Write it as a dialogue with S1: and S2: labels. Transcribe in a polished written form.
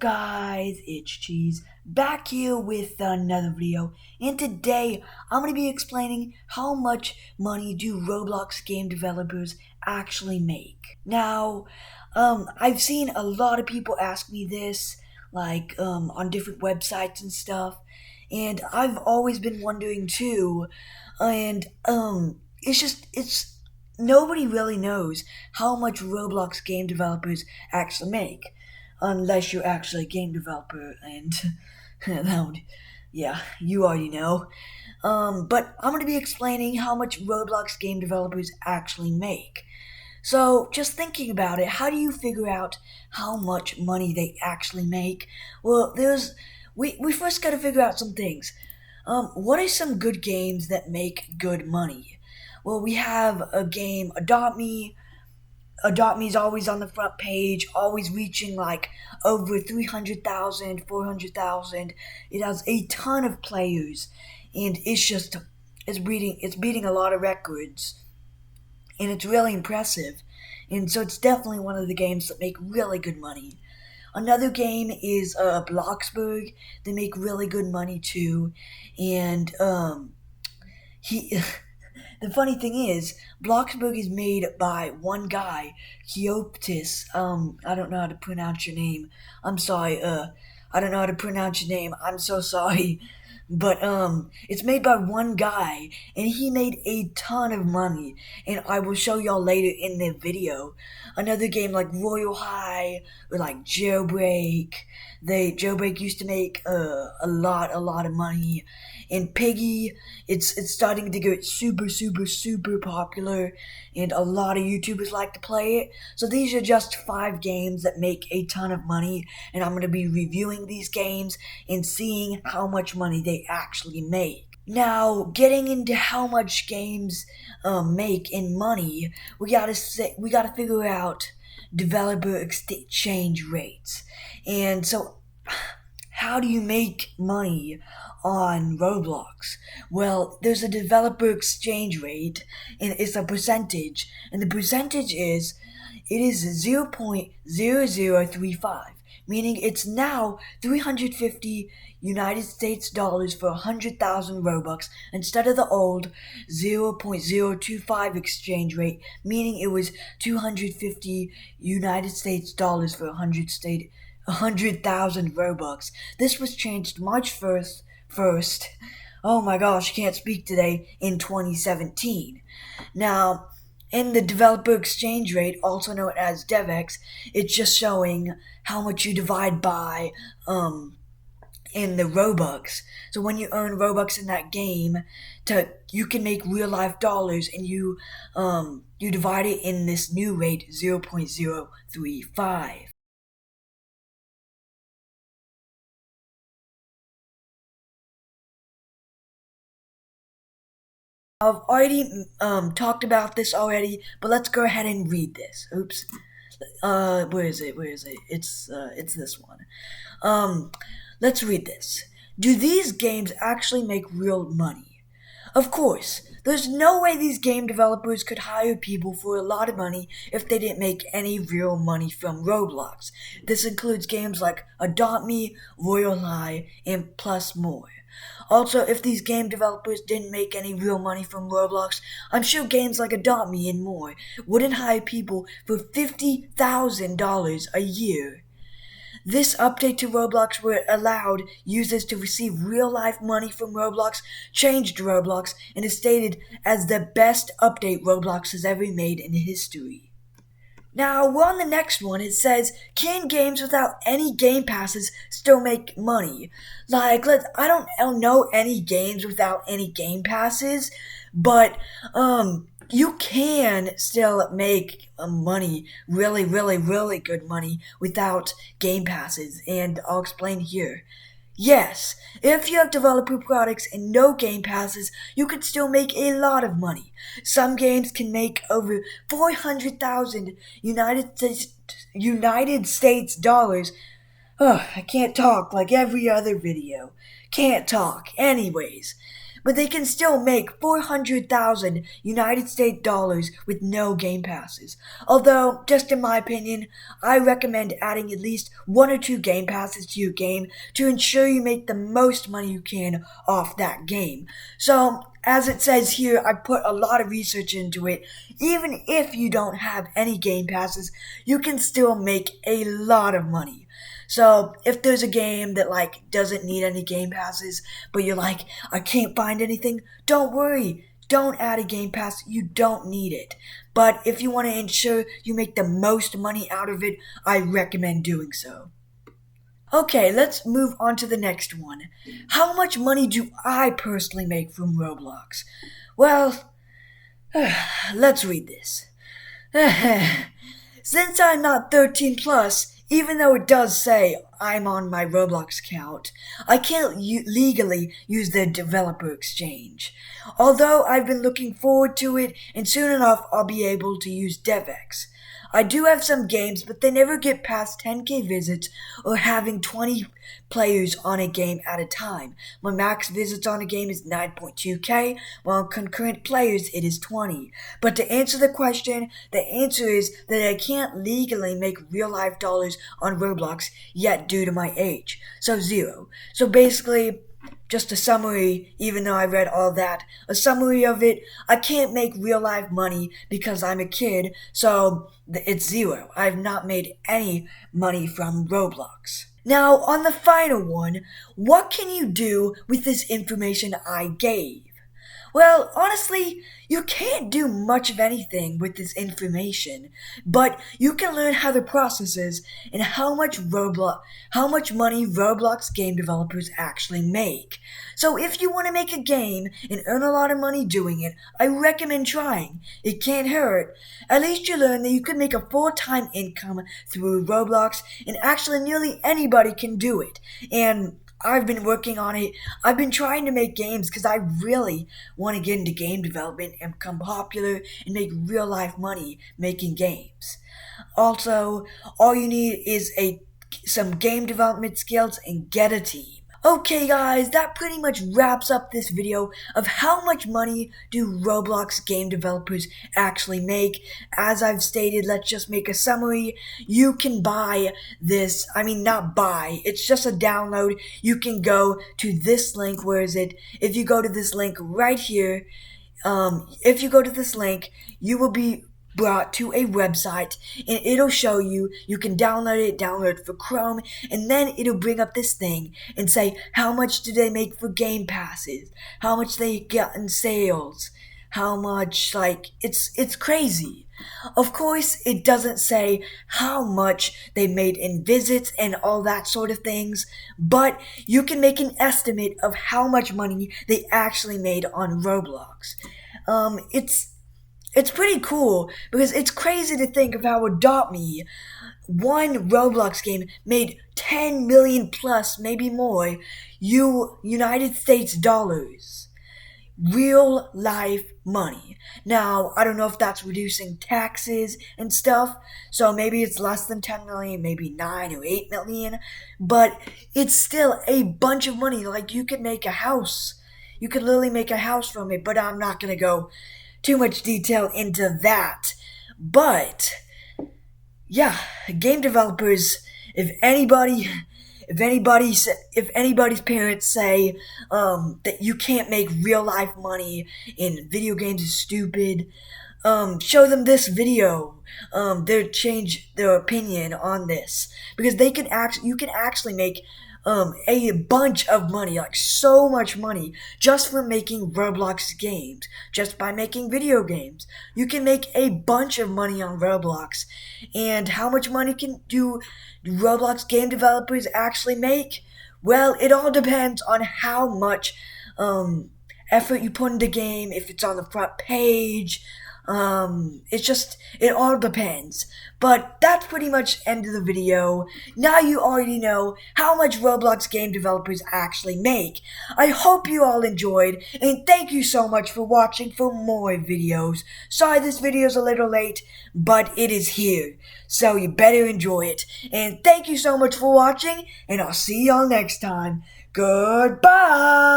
S1: guys, ItzzCheese back here with another video, and today I'm going to be explaining how much money do Roblox game developers actually make. Now, I've seen a lot of people ask me this, like on different websites and stuff, and I've always been wondering too, and it's nobody really knows how much Roblox game developers actually make. Unless you're actually a game developer, and yeah, you already know. But I'm going to be explaining how much Roblox game developers actually make. So, just thinking about it, how do you figure out how much money they actually make? Well, we first got to figure out some things. What are some good games that make good money? Well, we have a game, Adopt Me. Adopt Me is always on the front page, always reaching like over 300,000, 400,000. It has a ton of players, and it's beating a lot of records, and it's really impressive. And so it's definitely one of the games that make really good money. Another game is Bloxburg. They make really good money too, and he. The funny thing is, Bloxburg is made by one guy, Keoptis. I don't know how to pronounce your name. I'm sorry. I don't know how to pronounce your name. I'm so sorry. But it's made by one guy, and he made a ton of money, and I will show y'all later in the video. Another game like Royale High or like Jailbreak. Jailbreak used to make a lot of money. And Piggy, it's starting to get super popular, and a lot of YouTubers like to play it. So these are just 5 games that make a ton of money, and I'm going to be reviewing these games and seeing how much money they actually make. Now, getting into how much games make in money, we gotta figure out developer exchange rates. And so, how do you make money on Roblox? Well, there's a developer exchange rate, and it's a percentage, and the percentage is 0.0035, meaning it's now 350 United States dollars for 100,000 Robux instead of the old 0.025 exchange rate, meaning it was 250 United States dollars for 100,000 Robux. This was changed March 1st. Oh my gosh, I can't speak today, in 2017. Now, in the developer exchange rate, also known as DevX, it's just showing how much you divide by in the Robux. So when you earn Robux in that game, you can make real life dollars, and you divide it in this new rate, 0.035. I've already talked about this already, but let's go ahead and read this. Oops. Where is it? It's this one. Let's read this. Do these games actually make real money? Of course. There's no way these game developers could hire people for a lot of money if they didn't make any real money from Roblox. This includes games like Adopt Me, Royale High, and plus more. Also, if these game developers didn't make any real money from Roblox, I'm sure games like Adopt Me and more wouldn't hire people for $50,000 a year. This update to Roblox, where it allowed users to receive real-life money from Roblox, changed Roblox and is stated as the best update Roblox has ever made in history. Now, we're on the next one. It says, can games without any game passes still make money? Like, I don't know any games without any game passes, but you can still make money, really good money, without game passes, and I'll explain here. Yes, if you have developer products and no game passes, you can still make a lot of money. Some games can make over 400,000 United States dollars. I can't talk like every other video. Can't talk. Anyways. but they can still make 400,000 United States dollars with no game passes. Although, just in my opinion, I recommend adding at least 1 or 2 game passes to your game to ensure you make the most money you can off that game. So, as it says here, I put a lot of research into it. Even if you don't have any game passes, you can still make a lot of money. So if there's a game that doesn't need any game passes, but you're like, I can't find anything, don't worry. Don't add a game pass. You don't need it. But if you want to ensure you make the most money out of it, I recommend doing so. Okay, let's move on to the next one. How much money do I personally make from Roblox? Well, let's read this. Since I'm not 13 plus, even though it does say I'm on my Roblox account, I can't legally use the developer exchange. Although I've been looking forward to it, and soon enough I'll be able to use DevX. I do have some games, but they never get past 10k visits or having 20 players on a game at a time. My max visits on a game is 9.2k, while on concurrent players it is 20. But to answer the question, the answer is that I can't legally make real life dollars on Roblox yet due to my age. So 0. So basically, just a summary, even though I read all that, a summary of it, I can't make real life money because I'm a kid, so it's 0. I've not made any money from Roblox. Now, on the final one, what can you do with this information I gave? Well, honestly, you can't do much of anything with this information, but you can learn how the process is and how much money Roblox game developers actually make. So if you want to make a game and earn a lot of money doing it, I recommend trying. It can't hurt. At least you learn that you can make a full-time income through Roblox, and actually nearly anybody can do it. And I've been working on it. I've been trying to make games because I really want to get into game development and become popular and make real life money making games. Also, all you need is some game development skills and get a team. Okay guys, that pretty much wraps up this video of how much money do Roblox game developers actually make. As I've stated, let's just make a summary. You can buy this, not buy, it's just a download. You can go to this link, where is it? If you go to this link right here, if you go to this link, you will be brought to a website, and it'll show you can download it for Chrome, and then it'll bring up this thing and say how much do they make for game passes, how much they get in sales, how much, it's crazy. Of course, it doesn't say how much they made in visits and all that sort of things, but you can make an estimate of how much money they actually made on Roblox. It's pretty cool, because it's crazy to think of how Adopt Me, one Roblox game, made 10 million plus, maybe more, United States dollars. Real life money. Now, I don't know if that's reducing taxes and stuff, so maybe it's less than 10 million, maybe 9 or 8 million, but it's still a bunch of money. You could make a house. You could literally make a house from it, but I'm not gonna go too much detail into that. But yeah, game developers, if anybody's parents say that you can't make real life money in video games is stupid, show them this video. They'll change their opinion on this, because you can actually make a bunch of money, so much money, just for making Roblox games, just by making video games. You can make a bunch of money on Roblox. And how much money do Roblox game developers actually make? Well, it all depends on how much effort you put into the game, if it's on the front page. It all depends. But that's pretty much end of the video. Now you already know how much Roblox game developers actually make. I hope you all enjoyed, and thank you so much for watching for more videos. Sorry this video's a little late, but it is here, so you better enjoy it. And thank you so much for watching, and I'll see y'all next time. Goodbye!